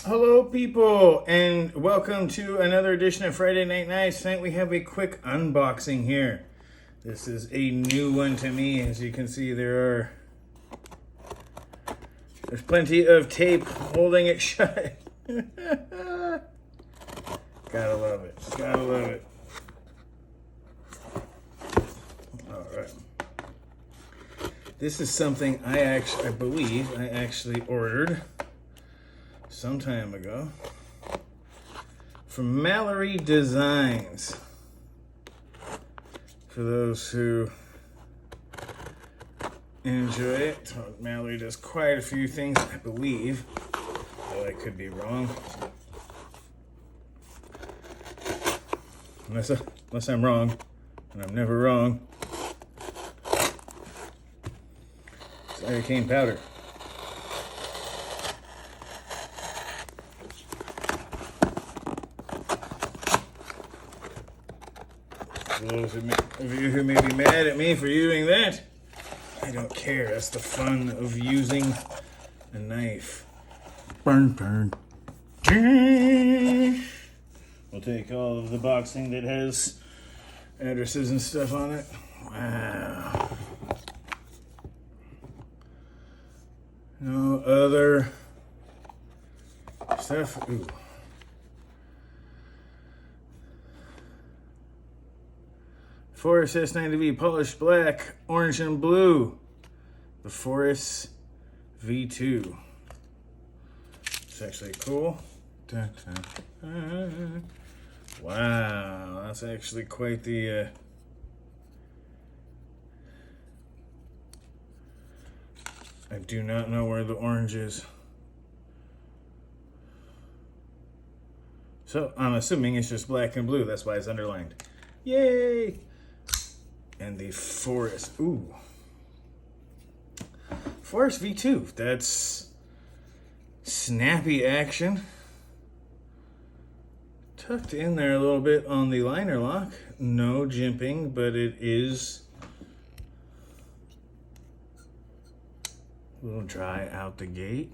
Hello, people, and welcome to another edition of Friday Night Nights. Tonight we have a quick unboxing here. This is a new one to me. As you can see, there's plenty of tape holding it shut. Gotta love it. Gotta love it. All right. This is something I believe I actually ordered some time ago from Mallory Designs. For those who enjoy it, Mallory does quite a few things, I believe, though I could be wrong. Unless I'm wrong, and I'm never wrong. It's arcane powder. For those of you who may be mad at me for using that, I don't care. That's the fun of using a knife. Burn, burn. We'll take all of the boxing that has addresses and stuff on it. Wow. No other stuff. Ooh. Forest S90V polished black, orange, and blue. The Forest v.2. It's actually cool. Dun, dun, dun. Wow, that's actually quite the I do not know where the orange is. So I'm assuming it's just black and blue. That's why it's underlined. Yay! And the Forest. Ooh. Forest v.2. That's snappy action. Tucked in there a little bit on the liner lock. No jimping, but it is a little dry out the gate.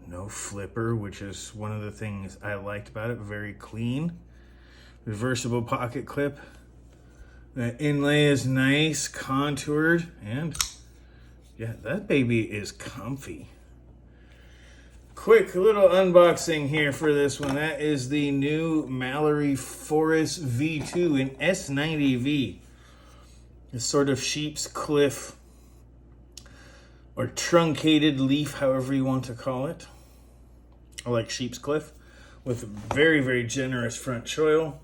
No flipper, which is one of the things I liked about it. Very clean. Reversible pocket clip. That inlay is nice, contoured, and yeah, that baby is comfy. Quick little unboxing here for this one. That is the new Mallory Forest v.2 in S90V. It's sort of sheep's cliff or truncated leaf, however you want to call it. I like sheep's cliff with very, very generous front choil.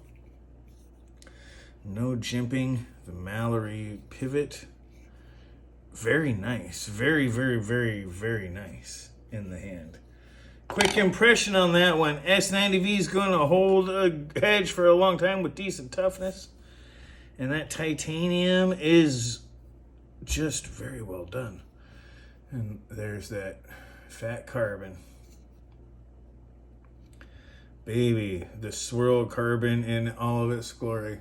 No jimping. The Mallory pivot. Very nice. Very, very, very, very nice in the hand. Quick impression on that one. S90V is going to hold a edge for a long time with decent toughness. And that titanium is just very well done. And there's that fat carbon. Baby, the swirl carbon in all of its glory.